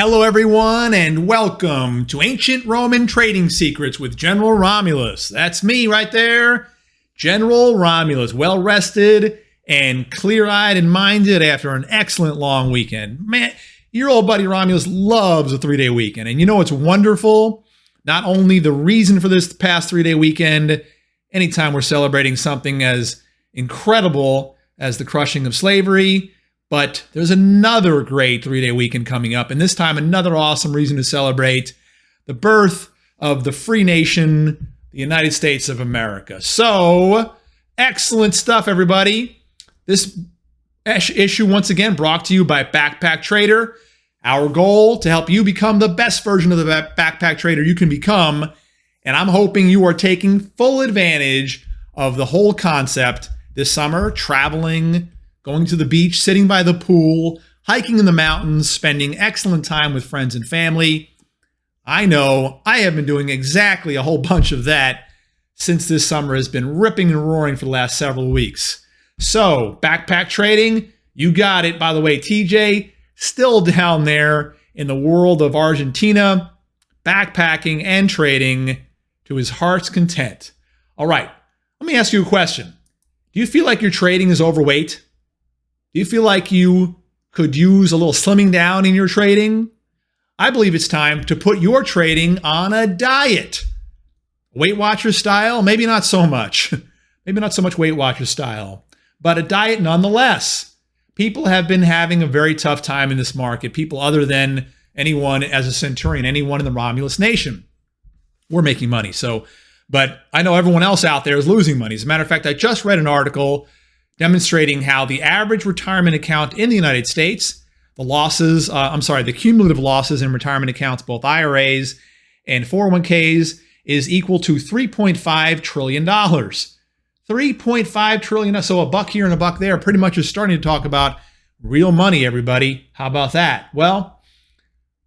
Hello, everyone, and welcome to Ancient Roman Trading Secrets with General Romulus. That's me right there, General Romulus, well-rested and clear-eyed and minded after an excellent long weekend. Man, your old buddy Romulus loves a three-day weekend, and you know what's wonderful? Not only the reason for this past three-day weekend, anytime we're celebrating something as incredible as the crushing of slavery, but there's another great three-day weekend coming up, and this time another awesome reason to celebrate the birth of the free nation, the United States of America. So, excellent stuff, everybody. This issue, once again, brought to you by Backpack Trader. Our goal, to help you become the best version of the Backpack Trader you can become, and I'm hoping you are taking full advantage of the whole concept this summer, traveling, going to the beach, sitting by the pool, hiking in the mountains, spending excellent time with friends and family. I know I have been doing exactly a whole bunch of that since this summer has been ripping and roaring for the last several weeks. So, backpack trading, you got it. By the way, TJ, still down there in the world of Argentina, backpacking and trading to his heart's content. All right, let me ask you a question. Do you feel like your trading is overweight? Do you feel like you could use a little slimming down in your trading? I believe it's time to put your trading on a diet. Weight Watchers style? Maybe not so much. Maybe not so much Weight Watchers style, but a diet nonetheless. People have been having a very tough time in this market. People other than anyone as a Centurion, anyone in the Romulus Nation. We're making money. But I know everyone else out there is losing money. As a matter of fact, I just read an article demonstrating how the average retirement account in the United States, the cumulative losses in retirement accounts, both IRAs and 401ks, is equal to $3.5 trillion. $3.5 trillion. So a buck here and a buck there pretty much is starting to talk about real money, everybody. How about that? Well,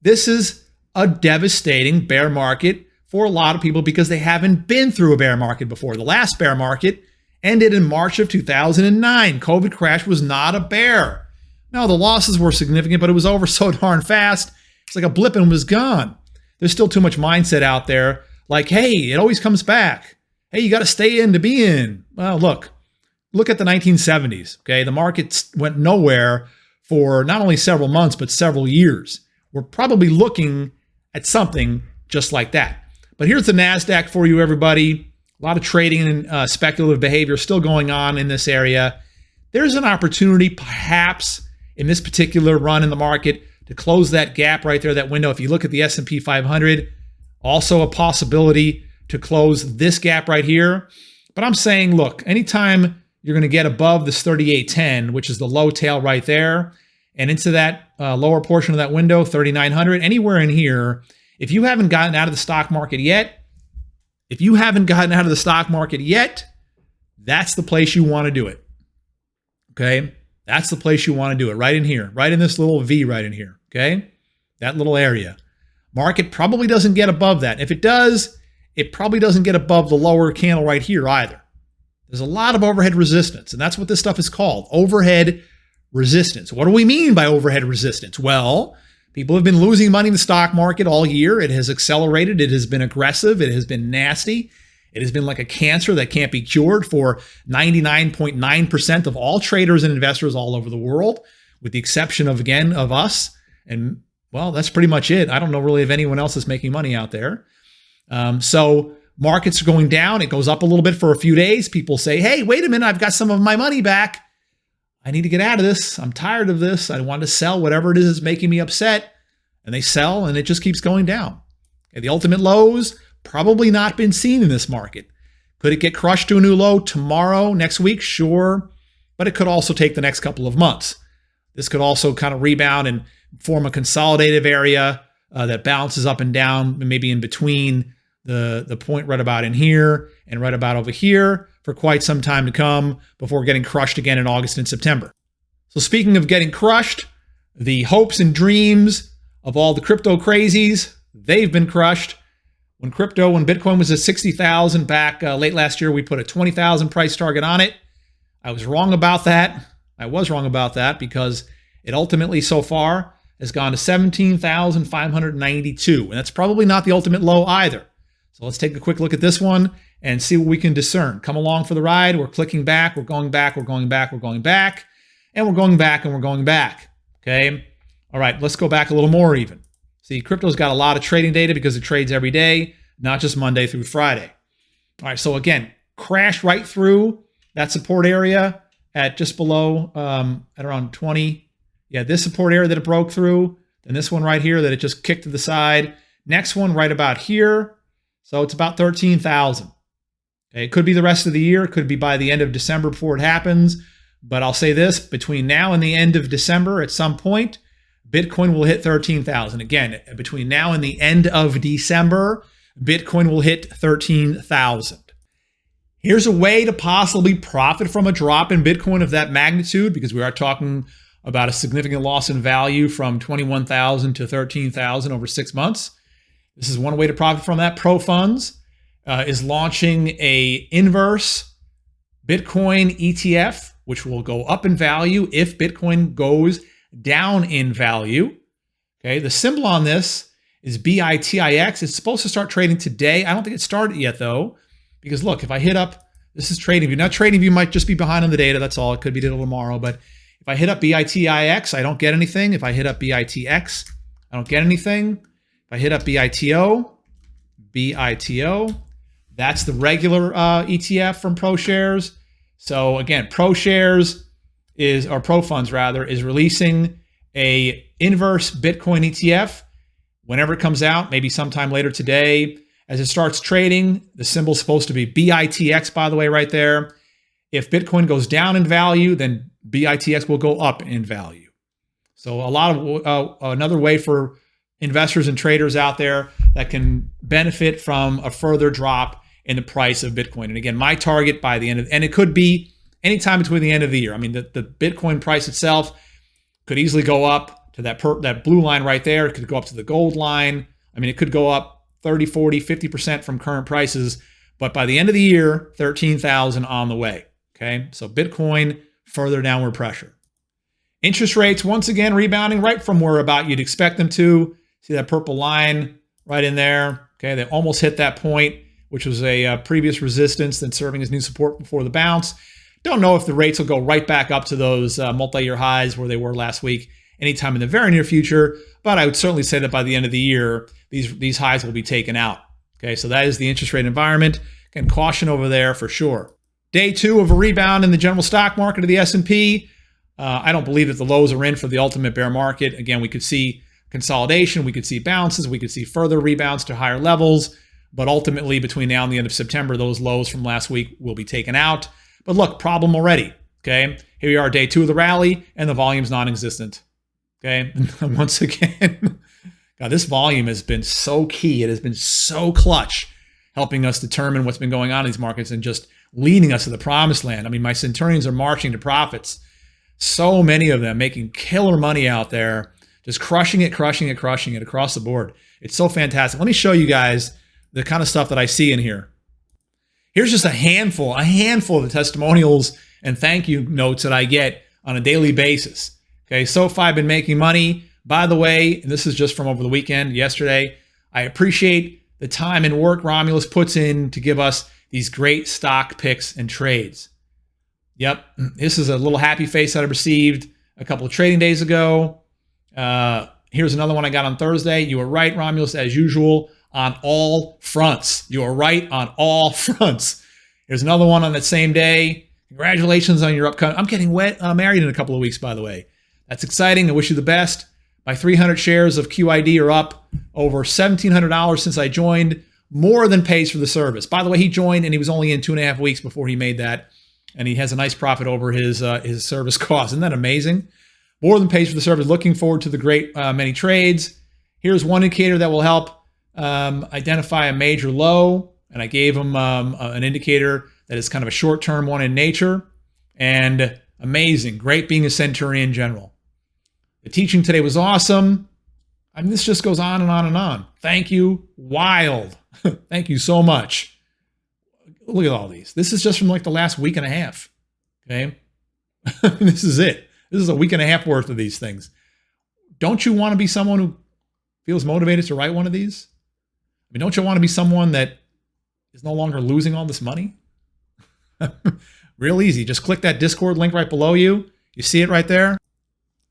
this is a devastating bear market for a lot of people because they haven't been through a bear market before. The last bear market ended in March of 2009. COVID crash was not a bear. No, the losses were significant, but it was over so darn fast. It's like a blip and was gone. There's still too much mindset out there. Like, hey, it always comes back. Hey, you got to stay in to be in. Well, look at the 1970s. Okay, the markets went nowhere for not only several months, but several years. We're probably looking at something just like that. But here's the NASDAQ for you, everybody. A lot of trading and speculative behavior still going on in this area. There's an opportunity, perhaps, in this particular run in the market to close that gap right there, that window. If you look at the S&P 500, also a possibility to close this gap right here. But I'm saying, look, anytime you're going to get above this 3810, which is the low tail right there, and into that lower portion of that window, 3900, anywhere in here, if you haven't gotten out of the stock market yet, that's the place you want to do it. Okay? That's the place you want to do it, right in here, right in this little V right in here. Okay? That little area. Market probably doesn't get above that. If it does, it probably doesn't get above the lower candle right here either. There's a lot of overhead resistance, and that's what this stuff is called, overhead resistance. What do we mean by overhead resistance? Well, people have been losing money in the stock market all year. It has accelerated. It has been aggressive. It has been nasty. It has been like a cancer that can't be cured for 99.9% of all traders and investors all over the world, with the exception of, again, of us. And, well, that's pretty much it. I don't know really if anyone else is making money out there. So markets are going down. It goes up a little bit for a few days. People say, hey, wait a minute, I've got some of my money back. I need to get out of this. I'm tired of this. I want to sell whatever it is that's making me upset. And they sell, and it just keeps going down. Okay, the ultimate lows, probably not been seen in this market. Could it get crushed to a new low tomorrow, next week? Sure. But it could also take the next couple of months. This could also kind of rebound and form a consolidative area that bounces up and down, maybe in between the point right about in here and right about over here for quite some time to come before getting crushed again in August and September. So speaking of getting crushed, the hopes and dreams of all the crypto crazies, they've been crushed. When Bitcoin was at 60,000 back late last year, we put a 20,000 price target on it. I was wrong about that. I was wrong about that because it ultimately so far has gone to 17,592. And that's probably not the ultimate low either. So let's take a quick look at this one and see what we can discern. Come along for the ride. We're clicking back. We're going back. We're going back. We're going back. And we're going back and we're going back. Okay. All right. Let's go back a little more even. See, crypto's got a lot of trading data because it trades every day, not just Monday through Friday. All right. So again, crashed right through that support area at just below at around 20. Yeah, this support area that it broke through. Then this one right here that it just kicked to the side. Next one right about here. So it's about 13,000. Okay, it could be the rest of the year. It could be by the end of December before it happens. But I'll say this, between now and the end of December, at some point, Bitcoin will hit 13,000. Again, between now and the end of December, Bitcoin will hit 13,000. Here's a way to possibly profit from a drop in Bitcoin of that magnitude, because we are talking about a significant loss in value from 21,000 to 13,000 over 6 months. This is one way to profit from that. ProFunds is launching a inverse Bitcoin ETF, which will go up in value if Bitcoin goes down in value. Okay, the symbol on this is BITIX. It's supposed to start trading today. I don't think it started yet though, because look, if I hit up, this is TradingView. Now TradingView might just be behind on the data. That's all. It could be till tomorrow. But if I hit up BITIX, I don't get anything. If I hit up BITX, I don't get anything. If I hit up BITO, that's the regular ETF from ProShares. So again, ProShares or ProFunds rather, is releasing a inverse Bitcoin ETF whenever it comes out, maybe sometime later today. As it starts trading, the symbol's supposed to be BITX, by the way, right there. If Bitcoin goes down in value, then BITX will go up in value. So a lot of another way for investors and traders out there that can benefit from a further drop in the price of Bitcoin. And again, my target by the end of, and it could be anytime between the end of the year. I mean, the Bitcoin price itself could easily go up to that blue line right there. It could go up to the gold line. I mean, it could go up 30, 40, 50% from current prices. But by the end of the year, 13,000 on the way. Okay, so Bitcoin, further downward pressure. Interest rates, once again, rebounding right from where about you'd expect them to. See that purple line right in there? Okay, they almost hit that point, which was a previous resistance, then serving as new support before the bounce. Don't know if the rates will go right back up to those multi-year highs where they were last week anytime in the very near future, but I would certainly say that by the end of the year, these highs will be taken out. Okay, so that is the interest rate environment. Again, caution over there for sure. Day two of a rebound in the general stock market of the S&P. I don't believe that the lows are in for the ultimate bear market. Again, we could see consolidation, we could see bounces, we could see further rebounds to higher levels, but ultimately between now and the end of September, those lows from last week will be taken out. But look, problem already, okay? Here we are, day two of the rally, and the volume's non-existent, okay? And once again, God, this volume has been so key. It has been so clutch, helping us determine what's been going on in these markets and just leading us to the promised land. I mean, my Centurions are marching to profits. So many of them making killer money out there, just crushing it across the board. It's so fantastic. Let me show you guys the kind of stuff that I see in here. Here's just a handful of the testimonials and thank you notes that I get on a daily basis. Okay, SoFi, I've been making money. By the way, and this is just from over the weekend, yesterday, I appreciate the time and work Romulus puts in to give us these great stock picks and trades. Yep, this is a little happy face that I received a couple of trading days ago. Here's another one I got on Thursday. You were right, Romulus, as usual, on all fronts. You are right on all fronts. Here's another one on that same day. Congratulations on your upcoming. I'm getting married in a couple of weeks, by the way. That's exciting. I wish you the best. My 300 shares of QID are up over $1,700 since I joined. More than pays for the service. By the way, he joined and he was only in 2.5 weeks before he made that. And he has a nice profit over his service cost. Isn't that amazing? More than pays for the service. Looking forward to the great many trades. Here's one indicator that will help identify a major low. And I gave him an indicator that is kind of a short-term one in nature. And amazing. Great being a Centurion General. The teaching today was awesome. I mean, this just goes on and on and on. Thank you. Wild. Thank you so much. Look at all these. This is just from like the last week and a half. Okay. This is it. This is a week and a half worth of these things. don't you want to be someone who feels motivated to write one of these? I mean, don't you want to be someone that is no longer losing all this money? Real easy. Just click that Discord link right below you. You see it right there?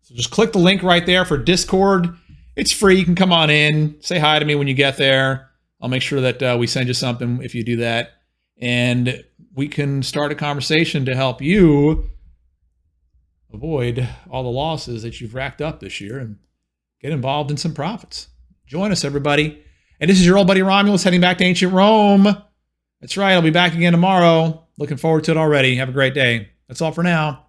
So just click the link right there for Discord. It's free. You can come on in. Say hi to me when you get there. I'll make sure that we send you something if you do that. And we can start a conversation to help you avoid all the losses that you've racked up this year and get involved in some profits. Join us, everybody. And this is your old buddy Romulus heading back to ancient Rome. That's right. I'll be back again tomorrow. Looking forward to it already. Have a great day. That's all for now.